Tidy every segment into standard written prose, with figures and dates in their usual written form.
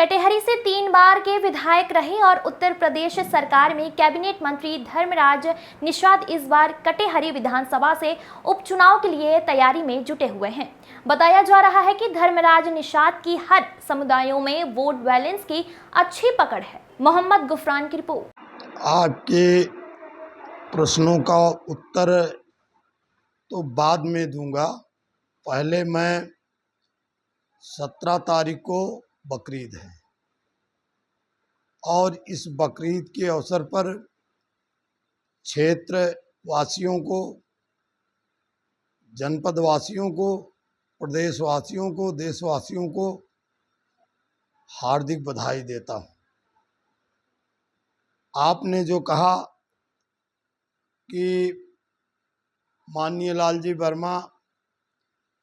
कटेहरी से 3 बार के विधायक रहे और उत्तर प्रदेश सरकार में कैबिनेट मंत्री धर्मराज निषाद इस बार कटेहरी विधानसभा से उपचुनाव के लिए तैयारी में जुटे हुए हैं। बताया जा रहा है कि धर्मराज निषाद की हर समुदायों में वोट बैलेंस की अच्छी पकड़ है। मोहम्मद गुफरान की रिपोर्ट। आपके प्रश्नों का उत्तर तो बाद में दूंगा। पहले मैं 17 तारीख को बकरीद है और इस बकरीद के अवसर पर क्षेत्र वासियों को, जनपद वासियों को, प्रदेश वासियों को, देशवासियों को हार्दिक बधाई देता हूँ। आपने जो कहा कि माननीय लालजी वर्मा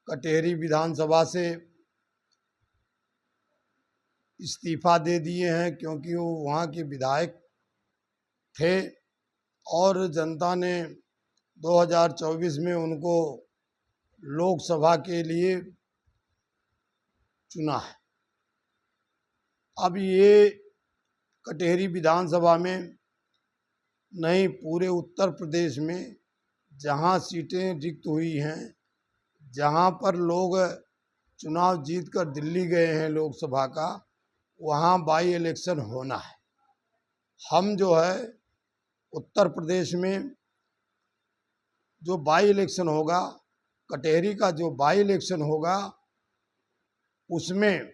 कटेहरी विधानसभा से इस्तीफा दे दिए हैं क्योंकि वो वहाँ के विधायक थे और जनता ने 2024 में उनको लोकसभा के लिए चुना है। अब ये कटेहरी विधानसभा में नहीं, पूरे उत्तर प्रदेश में जहाँ सीटें रिक्त हुई हैं, जहाँ पर लोग चुनाव जीतकर दिल्ली गए हैं लोकसभा का, वहाँ बाई इलेक्शन होना है। हम जो है उत्तर प्रदेश में जो बाई इलेक्शन होगा, कटेहरी का जो बाई इलेक्शन होगा, उसमें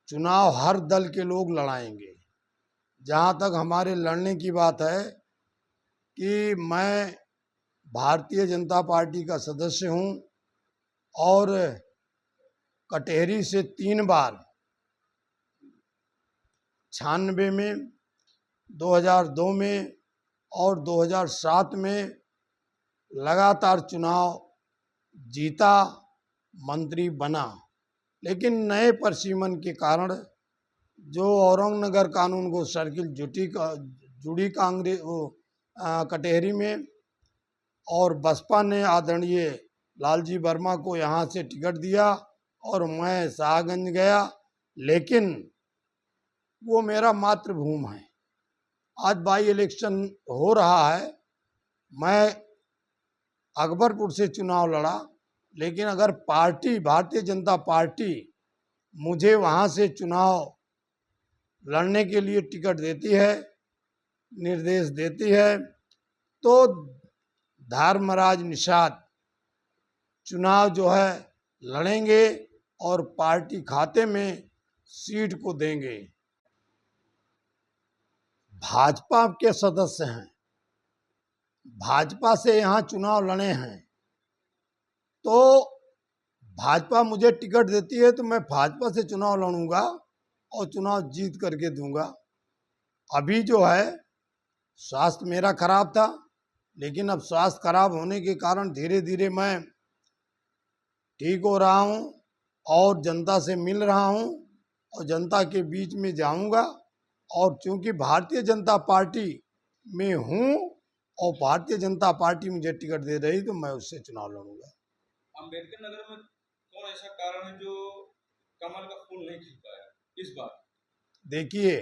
चुनाव हर दल के लोग लड़ाएंगे। जहाँ तक हमारे लड़ने की बात है कि मैं भारतीय जनता पार्टी का सदस्य हूँ और कटेहरी से 3 बार 96 में, 2002 में और 2007 में लगातार चुनाव जीता, मंत्री बना। लेकिन नए परिसीमन के कारण जो औरंगनगर कानून को सर्किल जुड़ी कांग्रेस कटेहरी में और बसपा ने आदरणीय लालजी वर्मा को यहाँ से टिकट दिया और मैं शाहगंज गया, लेकिन वो मेरा मातृभूमि है। आज बाई इलेक्शन हो रहा है, मैं अकबरपुर से चुनाव लड़ा, लेकिन अगर पार्टी भारतीय जनता पार्टी मुझे वहाँ से चुनाव लड़ने के लिए टिकट देती है, निर्देश देती है, तो धर्मराज निषाद चुनाव जो है लड़ेंगे और पार्टी खाते में सीट को देंगे। भाजपा के सदस्य हैं, भाजपा से यहाँ चुनाव लड़े हैं, तो भाजपा मुझे टिकट देती है तो मैं भाजपा से चुनाव लड़ूंगा और चुनाव जीत करके दूंगा। अभी जो है स्वास्थ्य मेरा खराब था, लेकिन अब स्वास्थ्य खराब होने के कारण धीरे धीरे मैं ठीक हो रहा हूँ और जनता से मिल रहा हूँ और जनता के बीच में जाऊंगा। और चूंकि भारतीय जनता पार्टी में हूँ और भारतीय जनता पार्टी मुझे टिकट दे रही, तो मैं उससे चुनाव लड़ूंगा। अम्बेडकर नगर में कौन ऐसा कारण है जो कमल का फूल नहीं खिल पाया इस बार? देखिए,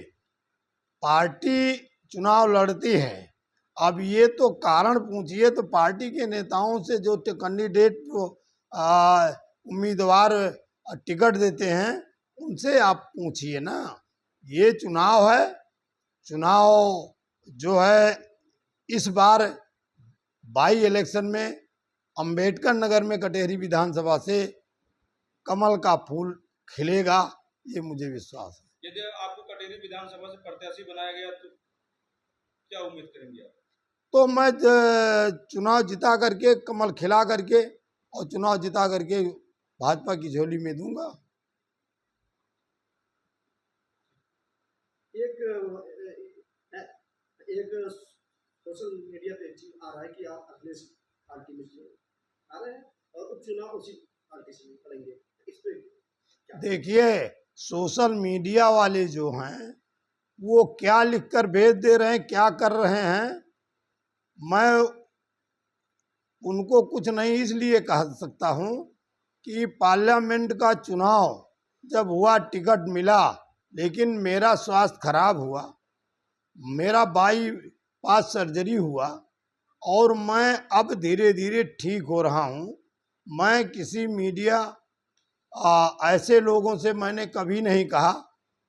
पार्टी चुनाव लड़ती है, अब ये तो कारण पूछिए तो पार्टी के नेताओं से, जो कैंडिडेट उम्मीदवार टिकट देते हैं, उनसे आप पूछिए ना। ये चुनाव है, चुनाव जो है इस बार बाई इलेक्शन में अम्बेडकर नगर में कटेहरी विधानसभा से कमल का फूल खिलेगा, ये मुझे विश्वास है। यदि आपको कटेहरी विधानसभा से प्रत्याशी बनाया गया तो क्या उम्मीद करेंगे आप? तो मैं चुनाव जिता करके, कमल खिला करके और चुनाव जिता करके भाजपा की झोली में दूंगा। एक सोशल मीडिया पे आ रहा है कि आप अखिलेश पार्टी में आ रहे हैं और उपचुनाव उसी पार्टी से करेंगे, इस पे देखिए, सोशल मीडिया वाले जो हैं वो क्या लिखकर भेज दे रहे हैं, क्या कर रहे हैं, मैं उनको कुछ नहीं इसलिए कह सकता हूं कि पार्लियामेंट का चुनाव जब हुआ टिकट मिला, लेकिन मेरा स्वास्थ्य खराब हुआ, मेरा बाईपास सर्जरी हुआ और मैं अब धीरे धीरे ठीक हो रहा हूँ। मैं किसी मीडिया ऐसे लोगों से मैंने कभी नहीं कहा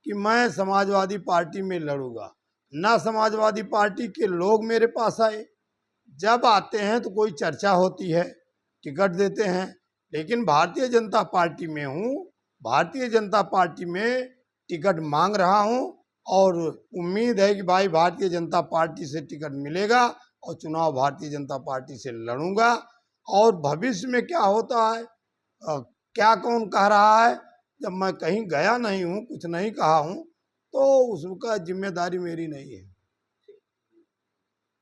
कि मैं समाजवादी पार्टी में लड़ूंगा। ना समाजवादी पार्टी के लोग मेरे पास आए, जब आते हैं तो कोई चर्चा होती है, टिकट देते हैं, लेकिन भारतीय जनता पार्टी में हूँ, भारतीय जनता पार्टी में टिकट मांग रहा हूँ और उम्मीद है कि भाई भारतीय जनता पार्टी से टिकट मिलेगा और चुनाव भारतीय जनता पार्टी से लड़ूंगा। और भविष्य में क्या होता है, क्या कौन कह रहा है, जब मैं कहीं गया नहीं हूँ, कुछ नहीं कहा हूँ, तो उसका जिम्मेदारी मेरी नहीं है।